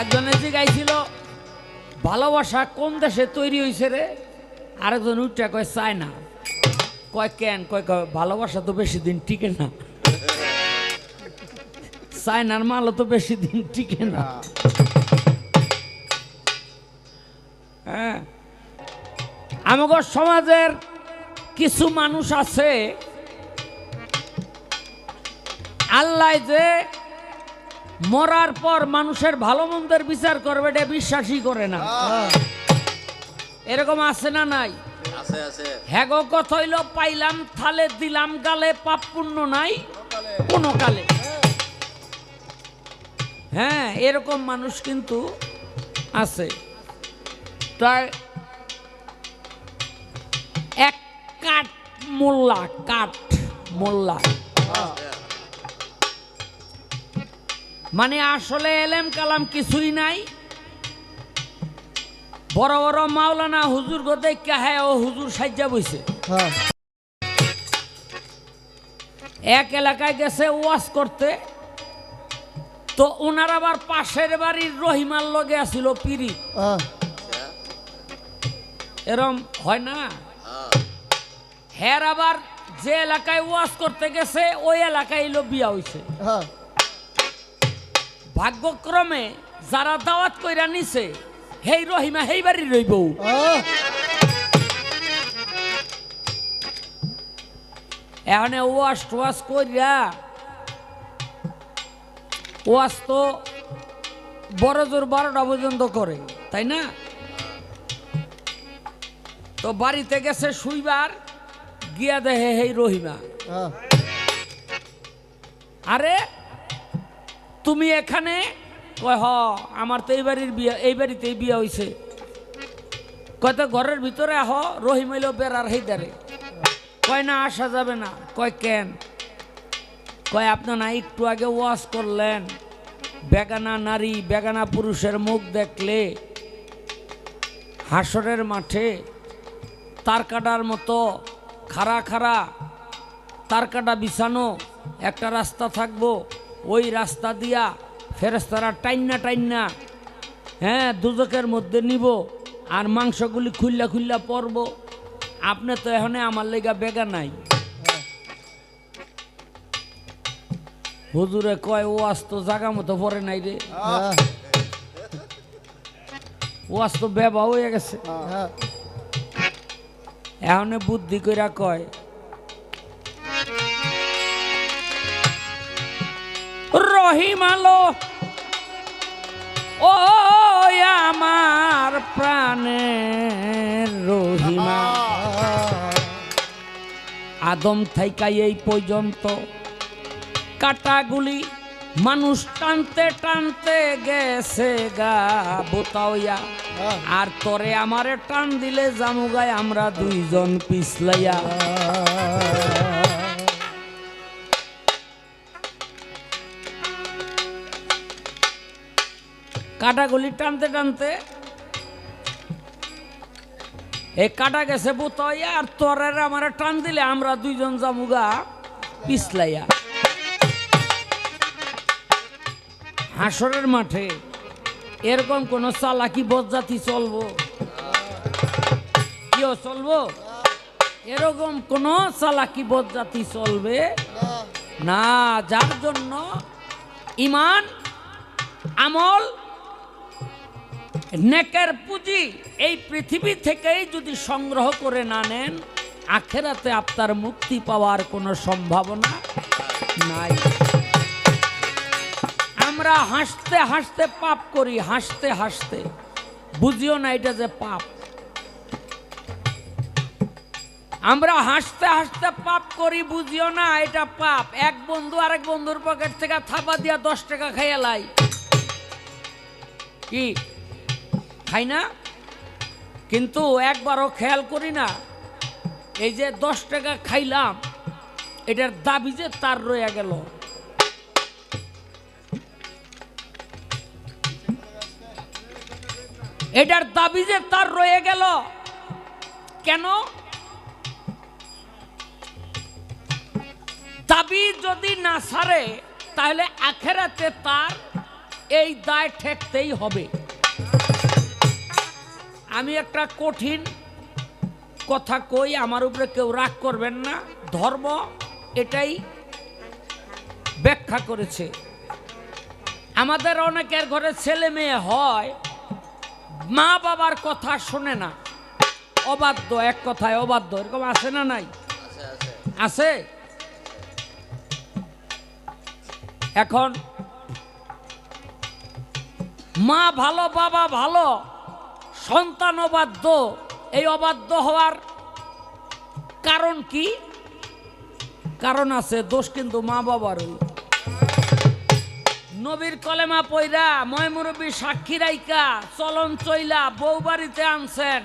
একজনে জিগাইছিল ভালোবাসা কোন দেশে তৈরি হয়েছে রে, আরেকজন উঠে কয় চায়না। কয় কেন? কয় ভালোবাসা তো বেশি দিন টিকে না, চায়নার মালও তো বেশি দিন টিকে না। হ্যাঁ, আমাদের সমাজের কিছু মানুষ আছে আল্লাহ যে মরার পর মানুষের ভালো মন্দের বিচার করবে এটা বিশ্বাসই করে না। এরকম আছে না নাই? হ্যাঁ গো, কথা হইল পাইলাম থালে দিলাম গালে, পাপ পুণ্য নাই কোনো কালে। হ্যাঁ, এরকম মানুষ কিন্তু আছে। তাই এক কাঠ মোল্লা, কাঠ মোল্লা মানে আসলে এলেম কালাম কিছুই নাই। বড় বড় মাওলানা হুজুর গো দেখা হ্যাঁ ও হুজুর সাজ্জা বইছে। এক এলাকায় গেছে ওয়াজ করতে, তো ওনার আবার পাশের বাড়ির রহিমার লগে আসিল পিরি। এরম হয় না? হ্যার আবার যে এলাকায় ওয়াজ করতে গেছে ওই এলাকায় এলো বিয়া হইছে। ভাগ্যক্রমে যারা দাওয়াত কইরা নিছে হেই রহিমা হেই বাড়ি রইব। এখানে ওয়াজ টোয়াজ কইরা ওয়াজ তো বড় জোর 12টা পর্যন্ত করে, তাই না? তো বাড়িতে গেছে শুইবার, গিয়া দেহে হেই রহিমা। আরে তুমি এখানে? কয় হ, আমার তো এই বাড়ির বিয়া, এই বাড়িতেই বিয়া হইছে। কয় তো ঘরের ভিতরে আহ, রহিম হইল বেড়ার হেইদারে। কয় না আসা যাবে না। কয় কেন? কয় আপনার না একটু আগে ওয়াজ করলেন বেগানা নারী বেগানা পুরুষের মুখ দেখলে হাসরের মাঠে তার কাটার মতো খাড়া খাড়া তার কাটা বিছানো একটা রাস্তা থাকবো, ওই রাস্তা দিয়া ফেরেশতারা টাইন্না টাইন্না হ্যাঁ দুজকের মধ্যে নিব, আর মাংসগুলি খুল্লা খুল্লা পরব। আপনি তো এখন আমার লেগা বেগা নাই। হুজুরে কয় ওয়াজ তো জাগা মতো পরে নাই রে, ওয়াজ তো বেবা হয়ে গেছে। এখন বুদ্ধি কইরা কয় রহিম আলো ও আমার প্রাণের রহিমা, আদম থাইকা এই পর্যন্ত কাটাগুলি মানুষ টানতে টানতে গেছে গা বোতাওয়া, আর তরে আমারে টান দিলে জামুগায় আমরা দুইজন পিছলাইয়া। কাটাগুলি টানতে টানতে এই কাটা গেছে বোতাওয়া, আর তরে আমারে টান দিলে আমরা দুইজন জামুগা পিছলাইয়া। হাসরের মাঠে এরকম কোন চালাকি বজ্জাতি চলবো? কেউ চলবো? এরকম কোন চালাকি বজ্জাতি চলবে না, যার জন্য ঈমান আমল নেকের পুঁজি এই পৃথিবী থেকেই যদি সংগ্রহ করে না নেন, আখেরাতে আপনার মুক্তি পাওয়ার কোনো সম্ভাবনা নাই। আমরা হাসতে হাসতে পাপ করি, হাসতে হাসতে বুঝিও না এটা যে পাপ। আমরা হাসতে হাসতে পাপ করি, বুঝিও না এটা পাপ। এক বন্ধু আরেক বন্ধুর পকেট থেকে থাপা দিয়া 10 টাকা খাইয়া লাই, কি খাই না? কিন্তু একবারও খেয়াল করি না এই যে 10 টাকা খাইলাম এটার দাবি যে তার রয়ে গেল। এটার দাবি যে তার রয়ে গেল কেন? দাবি যদি না ছাড়ে তাহলে আখেরাতে তার এই দায় ঠেকতেই হবে। আমি একটা কঠিন কথা কই, আমার উপরে কেউ রাগ করবেন না। ধর্ম এটাই ব্যাখ্যা করেছে। আমাদের অনেকের ঘরে ছেলে মেয়ে হয়, মা বাবার কথা শোনে না, অবাধ্য, এক কথায় অবাধ্য। এরকম আছে না নাই? আছে। এখন মা ভালো, বাবা ভালো, সন্তান অবাধ্য। এই অবাধ্য হওয়ার কারণ কি? কারণ আছে, দোষ কিন্তু মা বাবারই। নবীর কলেমা পয়রা ময় মুরব্বী সাক্ষী রাইকা চলন চইলা বউ বাড়িতে আনছেন।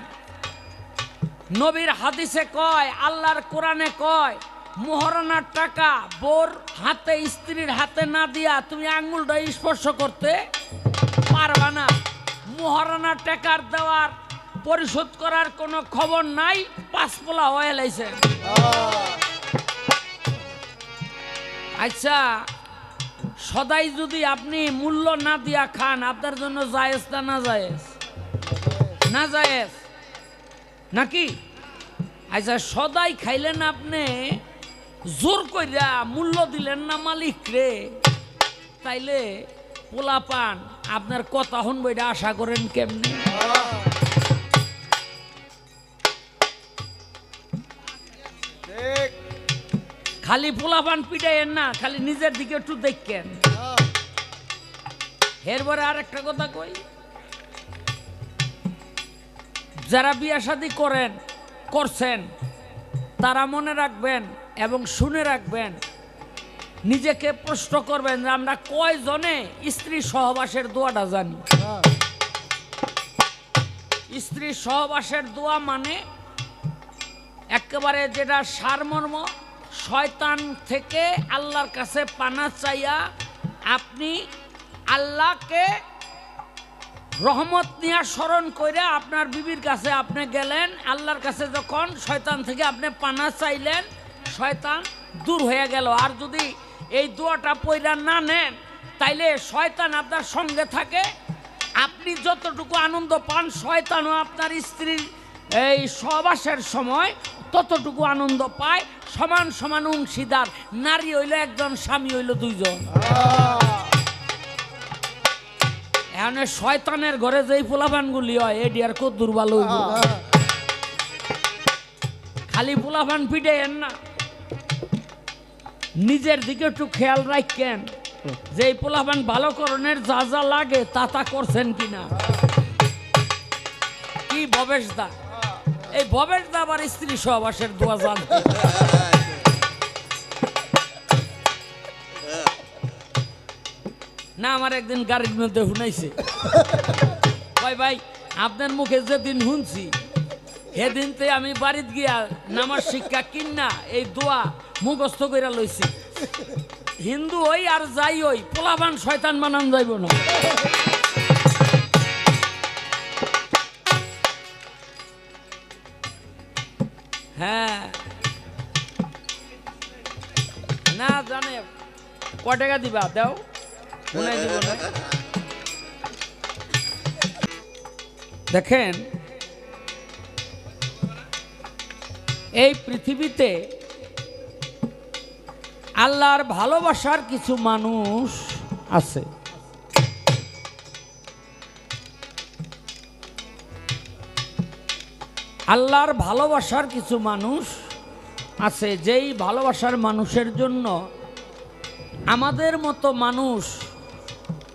নবীর হাদিসে কয়, আল্লাহর কোরআনে কয়, মোহরানার টাকা বোর হাতে, স্ত্রীর হাতে না দিয়া তুমি আঙ্গুলটা স্পর্শ করতে পারবা না। মোহরানার টাকার দেওয়ার পরিশোধ করার কোনো খবর নাই, পাঁচ পোলা হয়ে লাইছে। আচ্ছা, সদাই যদি আপনি মূল্য না দিয়া খান, আপনার জন্য জায়েজ না? না জায়েজ? না জায়েজ নাকি? আচ্ছা, সদাই খাইলেন আপনি, জোর কইরা মূল্য দিলেন না মালিক রে, তাইলে পোলা পান আপনার কথা শুনবো, এটা আশা করেন কেমনি? খালি পোলা পান পিটাইয়েন না, খালি নিজের দিকে একটু দেখেন। এরপরে আর একটা কথা কই, যারা বিয়া শাদী করছেন তারা মনে রাখবেন এবং শুনে রাখবেন, নিজেকে প্রশ্ন করবেন যে আমরা কয়জনে স্ত্রী সহবাসের দোয়াটা জানি। স্ত্রী সহবাসের দোয়া মানে একেবারে যেটা সারমর্ম, শয়তান থেকে আল্লাহর কাছে পানা চাইয়া আপনি আল্লাহকে রহমত নিয়ে স্মরণ করে আপনার বিবির কাছে আপনি গেলেন। আল্লাহর কাছে যখন শয়তান থেকে আপনি পানা চাইলেন, শয়তান দূর হয়ে গেল। আর যদি এই দোয়াটা পয়রা না নেন, তাইলে শয়তান আপনার সঙ্গে থাকে। আপনি যতটুকু আনন্দ পান, শয়তানও আপনার স্ত্রীর এই সহবাসের সময় ততটুকু আনন্দ পায়। সমান সমান অংশীদার। নারী হইল একজন, স্বামী হইল দুইজন। এখানে শয়তানের ঘরে যেই পোলাপানগুলি হয়, এটি আর কত দুর্বল হইব। খালি পোলাপান পিটাইয়েন না, নিজের দিকে একটু খেয়াল রাখেন যে এই পোলাপান ভালো করণের যা যা লাগে তা করছেন কিনা। কি ভবেশ দা, এই ভবেশ দা আবার স্ত্রী সহবাসের দোয়া জানে না? আমার একদিন গাড়ির মধ্যে শুনাইছে, ভাই ভাই আপনার মুখে যেদিন শুনছি সেদিনতে আমি বাড়িতে গিয়া নামাজ শিক্ষা কিনা এই দোয়া মুখস্থ করে লইছি। হিন্দু হই আর যাই হই, পোলাপান শয়তান বানান যাইব না। হ্যাঁ, না জানে ক টাকা দিবা দাও, শুনাই দিব না। দেখেন, এই পৃথিবীতে আল্লাহর ভালোবাসার কিছু মানুষ আছে। আল্লাহর ভালোবাসার কিছু মানুষ আছে, যেই ভালোবাসার মানুষের জন্য আমাদের মতো মানুষ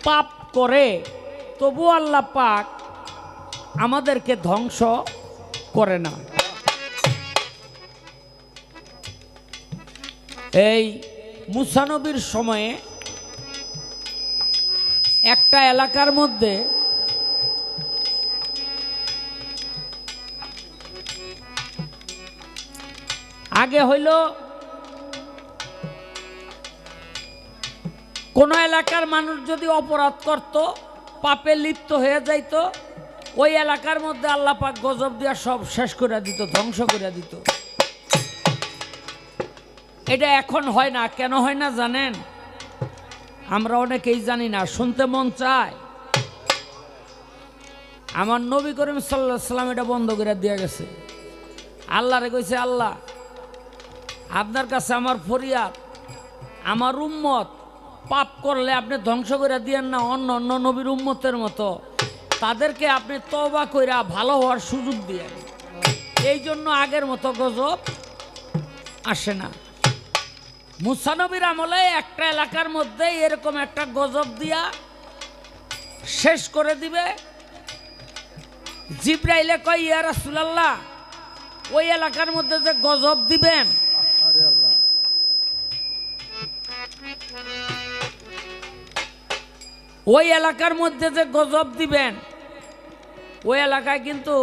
পাপ করে, তবু আল্লাহ পাক আমাদেরকে ধ্বংস করে না। এই মুসা নবীর সময়ে একটা এলাকার মধ্যে আগে হইল কোন এলাকার মানুষ যদি অপরাধ করত, পাপে লিপ্ত হয়ে যাইত, ওই এলাকার মধ্যে আল্লাহ পাক গজব দিয়া সব শেষ করে দিত, ধ্বংস করে দিত। এটা এখন হয় না। কেন হয় না জানেন? আমরা অনেকেই জানি না, শুনতে মন চায়। আমার নবী করিম সাল্লাল্লাহু আলাইহি সাল্লাম এটা বন্ধ করে দিয়ে গেছে। আল্লাহরে কইছে, আল্লাহ আপনার কাছে আমার ফরিয়াদ, আমার উম্মত পাপ করলে আপনি ধ্বংস করে দিয়েন না অন্য অন্য নবীর উম্মতের মতো, তাদেরকে আপনি তওবা কইরা ভালো হওয়ার সুযোগ দিয়েন। এই জন্য আগের মতো গজব আসে না। মুসা নবীর আমলে একটা এলাকার মধ্যে এরকম একটা গজব দিয়া শেষ করে দিবে। জিব্রাইলে কয়, ইয়া রাসূলুল্লাহ, ওই এলাকার মধ্যে যে গজব দিবেন, ওই এলাকার মধ্যে যে গজব দিবেন, ওই এলাকায় কিন্তু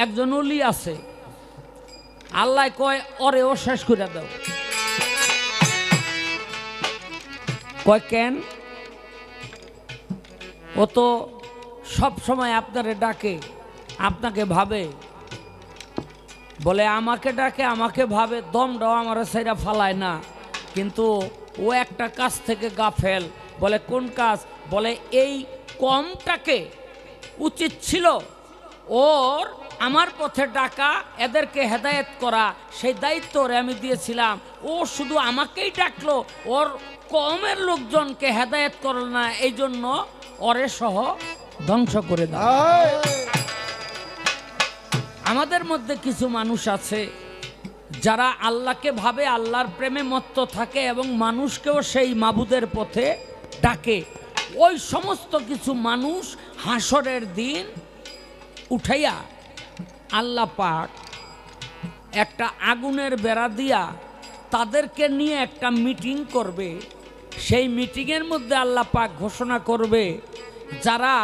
একজন ওলি আছে। আল্লাহ কয়, ওরেও শেষ করে দাও। কয় কেন? ও তো সব সময় আপনারে ডাকে, আপনাকে ভাবে। বলে আমাকে ডাকে, আমাকে ভাবে, দমটাও আমার সাইরা ফালায় না, কিন্তু ও একটা কাজ থেকে গাফেল। বলে কোন কাজ? বলে এই কমটাকে উচিত ছিল ওর আমার পথে ডাকা, এদেরকে হেদায়েত করা, সেই দায়িত্ব ওরে আমি দিয়েছিলাম। ও শুধু আমাকেই ডাকলো, ওর কমের লোকজনকে হেদায়েত করল না, এই জন্য ওরে সহ ধ্বংস করে দেয়। আমাদের মধ্যে কিছু মানুষ আছে যারা আল্লাহকে ভাবে, আল্লাহর প্রেমে মত্ত থাকে এবং মানুষকেও সেই মাবুদের পথে ডাকে। ওই সমস্ত কিছু মানুষ হাসরের দিন উঠাইয়া আল্লাহ পাক একটা আগুনের বেড়া দিয়া তাদেরকে নিয়ে একটা মিটিং করবে। সেই মিটিংয়ের মধ্যে আল্লাহ পাক ঘোষণা করবে, যারা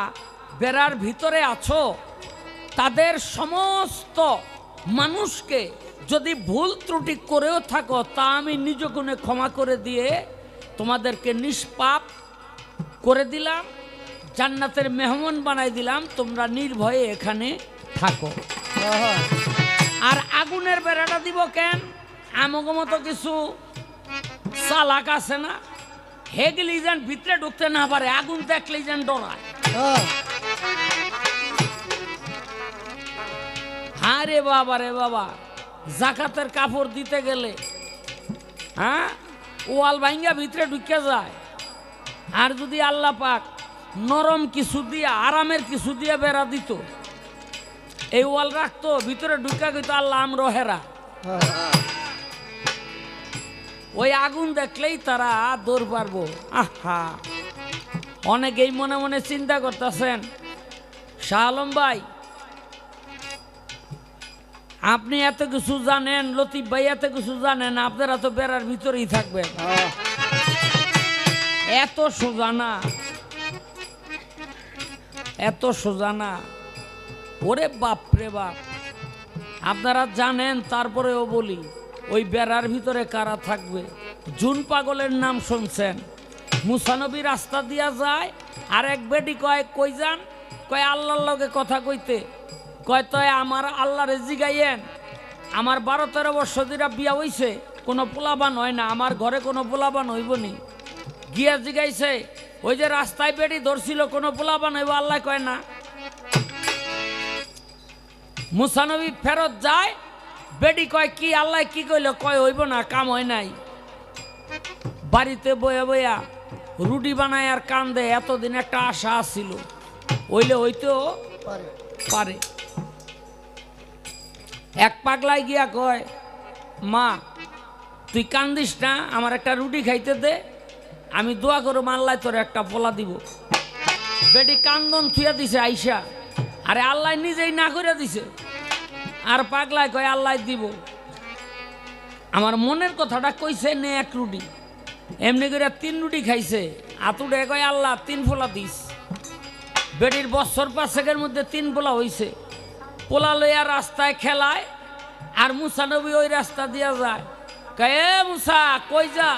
বেড়ার ভিতরে আছো তাদের সমস্ত মানুষকে যদি ভুল ত্রুটি করেও থাকো, তা আমি নিজ গুণে ক্ষমা করে দিয়ে তোমাদেরকে নিষ্পাপ করে দিলাম, জান্নাতের মেহমান বানাই দিলাম, তোমরা নির্ভয়ে এখানে থাকো। আর আগুনের বেড়াটা দিব কেন? আমাকে মতো কিছু চালাক আছে না, হেগলি যেন ভিতরে ঢুকতে না পারে, আগুন দেখলেই যেন ডরায়। হ্যাঁ রে বাবা, রে বাবা, জাকাতের কাপড় দিতে গেলে হ্যাঁ ওয়াল ভাঙ্গা ভিতরে ঢুকে যায়। আর যদি আল্লাহ পাক নরম কিছু দিয়া, আরামের কিছু দিয়া বেড়া দিত, এই ওয়াল রাখতো, ভিতরে ঢুকা গেত, আল্লাহ আমরা হেরা। ওই আগুন দেখলেই তারা দৌড় পারবো। আহা, অনেকেই মনে মনে চিন্তা করতেছেন, শাহ আলম ভাই আপনি এত কিছু জানেন, লতিফ ভাই এত কিছু জানেন, আপনারা তো বেড়ার ভিতরেই থাকবেন। এত সোজা না, এত সোজা না। ওরে বাপ রে বাপ, আপনারা জানেন, তারপরেও বলি, ওই বেড়ার ভিতরে কারা থাকবে? জুন পাগলের নাম শুনছেন? মুসা নবী রাস্তা দিয়া যায়, আর এক বেটি কয়, কই যান? কয় আল্লাহর লগে কথা কইতে। কয় তয় আমার আল্লাহরে জিগাইয়েন, আমার 12-13 বছর ধরে বিয়া হইছে, কোনো পোলাবান হয় না, আমার ঘরে কোনো পোলাবান হইব নি। গিয়া জিগাইছে, ওই যে রাস্তায় বেটি ধরছিল, কোনো পোলাবান হইব? আল্লাহ কয় না। মুসা নবী ফেরত যায়, বেটি কয় কি? আল্লাহ কি কইল? কয় হইব না, কাম হয় নাই। বাড়িতে বয়া বয়া রুটি বানায় আর কান্দে, এতদিন একটা আশা আসছিল, হইলে হইতেও পারে। এক পাগলায় গিয়া কয়, মা তুই কান্দিস না, আমার একটা রুটি খাইতে দে, আমি দোয়া করো আল্লাহ তোর একটা পোলা দিব। বেটি কান্দন থুয়া দিছে আইসা, আরে আল্লাহ নিজেই না করে দিছে। আর পাগলায় কয় আল্লাহ দিব। আমার মনের কথাটা কইছে, নে এক রুটি। এমনি করে 3 রুটি খাইছে, আতুডে কয় আল্লাহ 3 পোলা দিস। বেটির বছর 5-6 মধ্যে 3 পোলা হইছে। পোলা লইয়া রাস্তায় খেলায়, আর মুসা নবী ওই রাস্তা দিয়া যায়। কয় এ মুসা কই যা?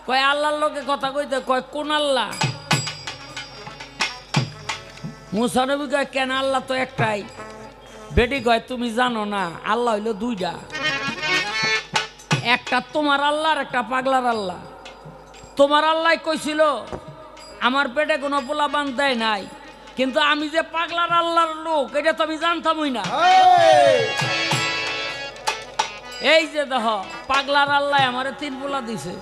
কয় আল্লাহর লোকে কথা কইতে। কয় কোন আল্লাহ? মুসা নবী কয় কেন, আল্লাহ তো একটাই। বেটি কয় তুমি জানো না, আল্লাহ হইল 2টা, একটা তোমার আল্লাহ আর একটা পাগলার আল্লাহ। তোমার আল্লাহ কইছিল আমার পেটে কোনো পোলাপান দেয় নাই, কিন্তু আমি যে পাগলার আল্লাহর লোক এটা তো আমি জানতামই না। এই যে দেখ পাগলার আল্লাহ আমারে 3 পোলা দিছে।